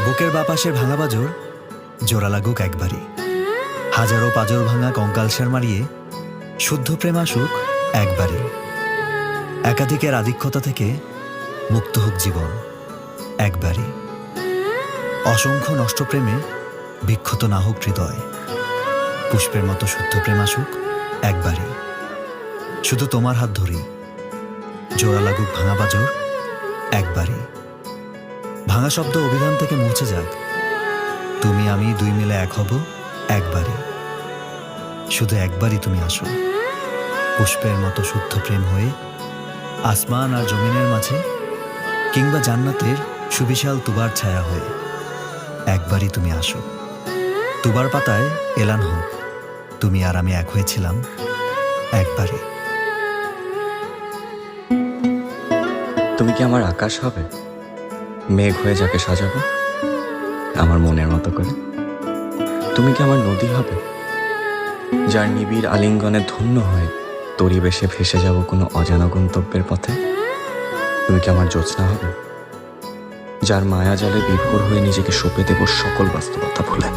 বুকের বাপাশে ভাঙা বাজর জোড়া লাগুক একবারই, হাজারো পাজর ভাঙা কঙ্কালসার মারিয়ে শুদ্ধ প্রেম আসুক একবারই। একাধিকের আধিক্যতা থেকে মুক্ত হোক জীবন একবারই। অসংখ্য নষ্ট প্রেমে বিক্ষত না হোক হৃদয়, পুষ্পের মতো শুদ্ধ প্রেম আসুক একবারই। শুধু তোমার হাত ধরি জোড়া লাগুক ভাঙা বাজর একবারই। ভাঙা শব্দ অভিধান থেকে মুছে যাক, তুমি আমি দুই মিলে এক হব একবারই। শুধু একবারই তুমি আসো, পুষ্পের মতো শুদ্ধ প্রেম হয়ে আসমান আর জমিনের মাঝে, কিংবা জান্নাতের সুবিশাল তুবার ছায়া হয়ে। একবারই তুমি আসো, তুবার পাতায় এলান হোক তুমি আর আমি এক হয়েছিলাম একবারই। তুমি কি আমার আকাশ হবে, মেঘ হয়ে যাকে সাজাবো আমার মনের মতো করে? তুমি কি আমার নদী হবে, যার নিবিড় আলিঙ্গনে ধন্য হয়ে তরি বেশে ভেসে যাব কোনো অজানা গন্তব্যের পথে? তুমি কি আমার জ্যোৎস্না হবে, যার মায়া জালে বিভোর হয়ে নিজেকে সঁপে দেব সকল বাস্তবতা ভুলে?